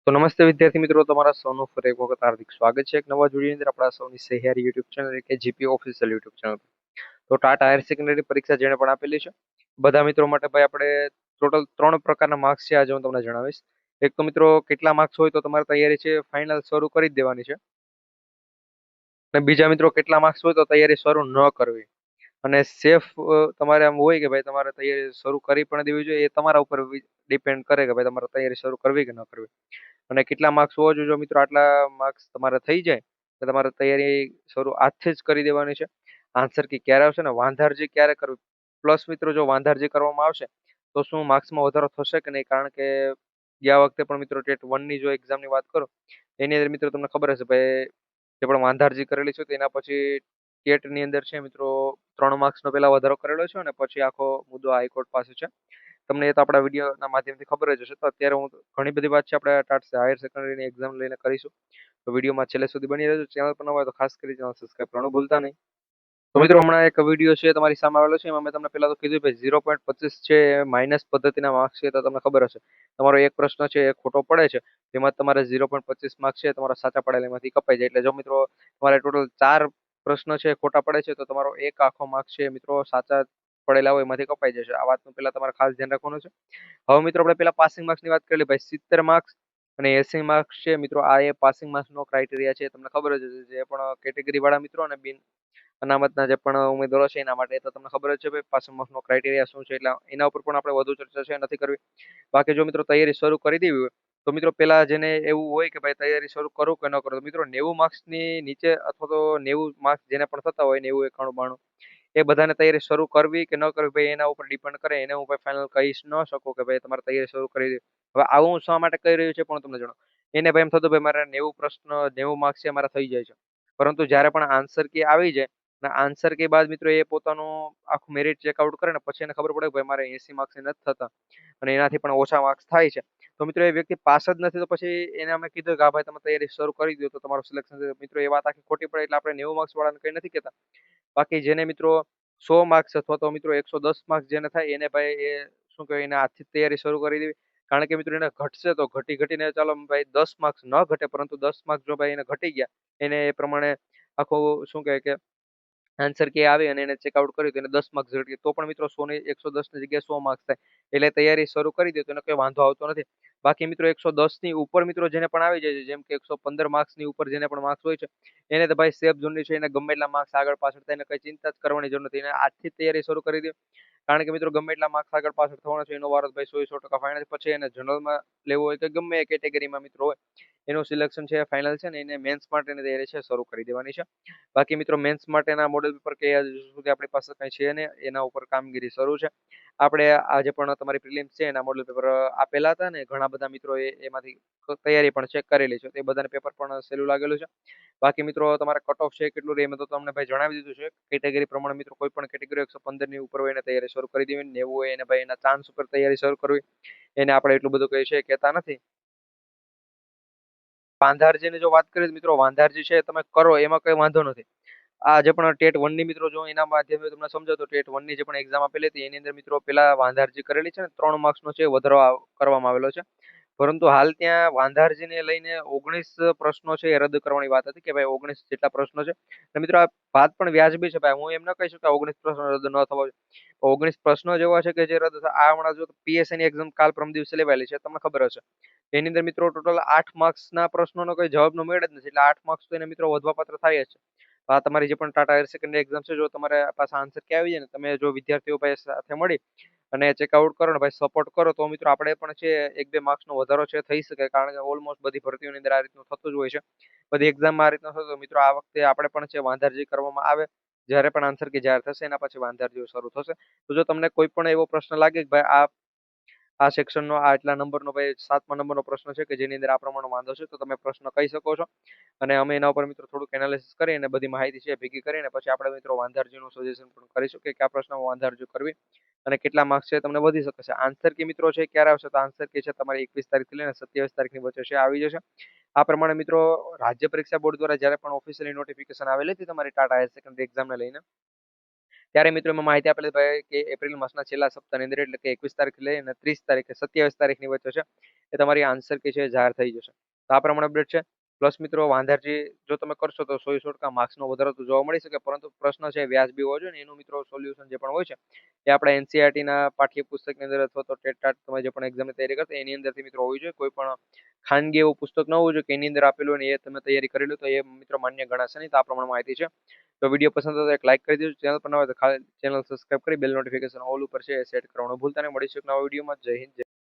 તો નમસ્તે વિદ્યાર્થી મિત્રો, તમારા સૌનું ફરી એક વખત હાર્દિક સ્વાગત છે એક નવા વિડીયોની અંદર આપણા સૌની સહિયારી યુટ્યુબ ચેનલ એટલે કે જીપી ઓફિશિયલ યુટ્યુબ ચેનલ. તો ટાટા હાયર સેકન્ડરી પરીક્ષા જેણે પણ આપેલી છે બધા મિત્રો માટે ભાઈ આપણે ટોટલ 3 પ્રકારના માર્ક્સ છે આજે હું તમને જણાવીશ. એક તો મિત્રો કેટલા માર્ક્સ હોય તો તમારી તૈયારી છે ફાઇનલ શરૂ કરી જ દેવાની છે, અને બીજા મિત્રો કેટલા માર્ક્સ હોય તો તૈયારી શરૂ ન કરવી. અને સેફ તમારે આમ હોય કે ભાઈ તમારે તૈયારી શરૂ કરી પણ દેવી જોઈએ, એ તમારા ઉપર ડિપેન્ડ કરે કે ભાઈ તમારે તૈયારી શરૂ કરવી કે ન કરવી. અને કેટલા માર્ક્સ હોવા જોઈએ? જો મિત્રો આટલા માર્ક્સ તમારે થઈ જાય તો તમારે તૈયારી શરૂ આજથી જ કરી દેવાની છે. આન્સર કી ક્યારે આવશે ને વાંધારજી ક્યારે કરવી, પ્લસ મિત્રો જો વાંધારજી કરવામાં આવશે તો શું માર્ક્સમાં વધારો થશે કે નહીં? કારણ કે ગયા વખતે પણ મિત્રો ટેટ વનની જો એક્ઝામની વાત કરો એની અંદર મિત્રો તમને ખબર હશે ભાઈ, જે પણ વાંધારજી કરેલી છે તો એના પછી ટેટની અંદર છે મિત્રો 3 માર્ક્સનો પહેલા વધારો કરેલો છે અને પછી આખો મુદ્દો હાઈકોર્ટ પાસે છે. તમને એ તો આપણા વિડીયોના માધ્યમથી ખબર જ હશે. તો અત્યારે હું ઘણી બધી વાત છે આપણે ટાટા હાયર સેકન્ડરીની એક્ઝામ લઈને કરીશું. તો વિડીયોમાં છેલ્લે સુધી બની રહેજો. ચેનલ પર નવા હોય તો ખાસ કરી ચેનલ સબસ્ક્રાઇબ કરવાનું ભૂલતા નહીં. તો મિત્રો હમણાં એક વિડીયો છે તમારી સામે આવેલો છે, એમાં મેં તમને પહેલા તો કીધું ભાઈ 0.25 છે માઇનસ પદ્ધતિના માર્ક્સ છે. તો તમને ખબર હશે તમારો એક પ્રશ્ન છે એ ખોટો પડે છે, તેમાં તમારે 0.25 માર્ક્સ છે તમારા સાચા પડેલા એમાંથી કપાઈ જાય. એટલે જો મિત્રો તમારે ટોટલ 4 પ્રશ્ન છે એ ખોટા પડે છે તો તમારો એક આખો માર્ક્સ છે મિત્રો સાચા પડેલા હોય એમાંથી કપાઈ જશે. આ વાતનું પહેલા તમારે ખાસ ધ્યાન રાખવાનું છે. હવે મિત્રો આપણે પેલા પાસિંગ માર્ક્સની વાત કરી ભાઈ. 70 માર્ક્સ અને 80 માર્ક્સ છે મિત્રો, આ એ પાસિંગ માર્ક્સનો ક્રાઇટેરિયા છે. તમને ખબર જ હશે જે પણ કેટેગરી વાળા મિત્રો અને બિન અનામતના જે પણ ઉમેદવારો છે એના માટે તો તમને ખબર જ છે ભાઈ પાસિંગ માર્ક્સનો ક્રાઇટેરિયા શું છે. એટલે એના ઉપર પણ આપણે વધુ ચર્ચા છે નથી કરવી. બાકી જો મિત્રો તૈયારી શરૂ કરી દેવી હોય તો મિત્રો પેલા જેને એવું હોય કે ભાઈ તૈયારી શરૂ કરું કે ન કરું, તો મિત્રો 90 માર્ક્સની નીચે અથવા તો 90 માર્ક્સ જેને પણ થતા હોય 90, 91, 92, એ બધાને તૈયારી શરૂ કરવી કે ન કરવી ભાઈ એના ઉપર ડિપેન્ડ કરે. એને હું ભાઈ ફાઇનલ કહી ન શકું કે ભાઈ તમારે તૈયારી શરૂ કરી દે. હવે આવું હું શા માટે કહી રહ્યું છે પણ તમને જણાવું. એને ભાઈ એમ થતું ભાઈ મારે 90 પ્રશ્ન 90 માર્ક્સ છે મારા થઈ જાય છે, પરંતુ જ્યારે પણ આન્સર કી આવી જાય અને આન્સર કી બાદ મિત્રો એ પોતાનું આખું મેરિટ ચેકઆઉટ કરે ને પછી એને ખબર પડે કે ભાઈ મારે 80 માર્ક્સ નથી થતા અને એનાથી પણ ઓછા માર્ક્સ થાય છે, તો મિત્રો એ વ્યક્તિ પાસ જ નથી. તો પછી એને અમે કીધું કે હા ભાઈ તમે તૈયારી શરૂ કરી દો તો તમારું સિલેક્શન થશે. મિત્રો એ વાત આખી ખોટી પડે. એટલે આપણે 90 માર્ક્સ વાળાને કઈ નથી કહેતા. બાકી જેને મિત્રો 100 માર્ક્સ અથવા તો મિત્રો 110 માર્ક્સ જેને થાય એને ભાઈ એ શું કહેવાય એને આજથી જ તૈયારી શરૂ કરી દેવી. કારણ કે મિત્રો એને ઘટશે તો ઘટીને ચાલો ભાઈ 10 માર્ક્સ ન ઘટે, પરંતુ 10 માર્ક્સ જો ભાઈ એને ઘટી ગયા એને એ પ્રમાણે આખું શું કહેવાય કે આન્સર કે આવે અને એને ચેકઆઉટ કર્યું તો એને 10 માર્ક્સ ઘટી તો પણ મિત્રો 110 ની જગ્યાએ 100 માર્ક્સ થાય. એટલે તૈયારી શરૂ કરી દે તો એને કોઈ વાંધો આવતો નથી. બાકી મિત્રો 110 ની ઉપર મિત્રો જેને પણ આવી જાય છે, જેમ કે 115 માર્ક્સની ઉપર જેને પણ માર્ક્સ હોય છે એને તો ભાઈ સેફ ઝોનની છે. એને ગમે એટલા માર્ક્સ આગળ પાછળ થાય એને કઈ ચિંતા જ કરવાની જરૂર નથી. એને આજથી જ તૈયારી શરૂ કરી દે. કારણ કે મિત્રો ગમે એટલા માર્ક્સ આગળ પાછળ થવાના છે એનો વારો ભાઈ 100% ફાઇનલ. પછી એને જનરલમાં લેવું હોય કે ગમે એ કેટેગરીમાં મિત્રો હોય એનું સિલેક્શન છે ફાઇનલ છે ને એને મેન્સ માટેની તૈયારી છે શરૂ કરી દેવાની છે. બાકી મિત્રો મેન્સ માટેના મોડેલ પેપર કે હજુ સુધી આપણી પાસે કઈ છે ને એના ઉપર કામગીરી શરૂ છે. આપણે આજે પણ તમારી પ્રિલિમ્સ છે એના મોડેલ પેપર આપેલા હતા ને ઘણા બધા મિત્રો એમાંથી તૈયારી પણ ચેક કરેલી છે. તે બધાને પેપર પણ સહેલું લાગેલું છે. બાકી મિત્રો તમારે કટ ઓફ છે કેટલું રહે મેં તો તમને ભાઈ જણાવી દીધું છે. કેટેગરી પ્રમાણે મિત્રો કોઈ પણ કેટેગરી 115 ની ઉપર હોય એને તૈયારી શરૂ કરી દેવી. 90 હોય એને ભાઈ એના ચાન્સ ઉપર તૈયારી શરૂ કરવી. એને આપણે એટલું બધું કહે છે કહેતા નથી. વાંધારજીની જો વાત કરીએ તો મિત્રો વાંધારજી છે તમે કરો એમાં કઈ વાંધો નથી. આ જે પણ ટેટ વનની મિત્રો જો એના માધ્યમે તમને સમજો તો ટેટ વનની જે પણ એક્ઝામ આપેલી હતી એની અંદર મિત્રો પેલા વાંધારજી કરેલી છે ને 3 માર્ક્સનો છે વધારો કરવામાં આવેલો છે. પરંતુ હાલ ત્યાં વાંધારજીને લઈને 19 પ્રશ્નો છે એ રદ કરવાની વાત હતી કે ભાઈ 19 જેટલા પ્રશ્નો છે. તો મિત્રો આ વાત પણ વ્યાજબી છે ભાઈ. હું એમ ન કહી શકું કે 19 પ્રશ્નો રદ ન થવા જોઈએ. 19 પ્રશ્નો જ એવા છે કે જે રદ આ હમણાં જો પીએસસી ની એક્ઝામ કાલ પરમ દિવસે લેવાયેલી છે તમને ખબર હશે. એની અંદર મિત્રો ટોટલ 8 માર્ક્સના પ્રશ્નોનો કોઈ જવાબનો મેળ જ નથી. એટલે 8 માર્ક્સ તો એને મિત્રો વધવા પાત્ર થાય જ છે. આ તમારી જે પણ ટાટા હાયર સેકન્ડરી એક્ઝામ છે જો તમારે પાસે આન્સર કે આવી જાય ને તમે જો વિદ્યાર્થીઓ ભાઈ સાથે મળી અને ચેકઆઉટ કરો ને ભાઈ સપોર્ટ કરો તો મિત્રો આપણે પણ છે 1-2 માર્ક્સનો વધારો છે થઈ શકે. કારણ કે ઓલમોસ્ટ બધી ભરતીઓની અંદર આ રીતનું થતું જ હોય છે. બધી એક્ઝામમાં આ રીતનું થતું. મિત્રો આ વખતે આપણે પણ છે વાંધારજી કરવામાં આવે જ્યારે પણ આન્સર કે જાહેર થશે એના પછી વાંધારજીઓ શરૂ થશે. તો જો તમને કોઈ પણ એવો પ્રશ્ન લાગે કે ભાઈ આ સેક્શનનો આ એટલા નંબરનો ભાઈ 7મા નંબરનો પ્રશ્ન છે કે જેની અંદર આ પ્રમાણે વાંધો છે તો તમે પ્રશ્ન કહી શકો છો. અને અમે એના ઉપર મિત્રો થોડુંક એનાલિસિસ કરી અને બધી માહિતી છે ભેગી કરીને પછી આપણે મિત્રો વાંધારજીનું સજેશન પણ કરીશું કે કયા પ્રશ્નમાં વાંધારજી કરવી અને કેટલા માર્ક્સ છે તમને વધી શકે છે. આન્સર કી મિત્રો છે ક્યારે આવશે? તો આન્સર કી છે તમારી 21 તારીખથી લઈને 27 તારીખની વચ્ચે છે આવી જશે. આ પ્રમાણે મિત્રો રાજ્ય પરીક્ષા બોર્ડ દ્વારા જ્યારે પણ ઓફિશિયલી નોટિફિકેશન આવેલી હતી તમારી ટાટા હાયર સેકન્ડરી એક્ઝામને લઈને ત્યારે મિત્રો એમાં માહિતી આપેલી ભાઈ કે એપ્રિલ માસના છેલ્લા સપ્તાહની અંદર એટલે કે 21 તારીખ લઈને 30 તારીખે 27 તારીખની વચ્ચે છે એ તમારી આન્સર કે છે જાહેર થઈ જશે. તો આ પ્રમાણે અપડેટ છે. પ્લસ મિત્રો વાંધારજી જો તમે કરશો તો 100% માર્ક્સનો વધારો તો જોવા મળી શકે, પરંતુ પ્રશ્ન છે વ્યાજબી હોવો જોઈએ ને એનું મિત્રો સોલ્યુશન જે પણ હોય છે એ આપણે એનસીઈઆરટી ના પાઠ્યપુસ્તકની અંદર અથવા તો ટેટ ટાટ તમે જે પણ એક્ઝામની તૈયારી કરતા એની અંદરથી મિત્રો હોવી જોઈએ. કોઈ પણ ખાનગી એવું પુસ્તક ન હોવું જોઈએ કે એની અંદર આપેલું હોય ને એ તમે તૈયારી કરી લો તો એ મિત્રો માન્ય ગણાશે નહીં. તો આ પ્રમાણે માહિતી છે. તો વિડીયો પસંદ આવે તો એક લાઈક કરી દેજો. ચેનલ પર ન હોય તો ચેનલ સબસ્ક્રાઇબ કરી બેલ નોટિફિકેશન ઓલ ઉપર છે એ સેટ કરવાનું ભૂલતા નહીં. મળીશું એક નવા વિડીયોમાં. જય હિન્દ.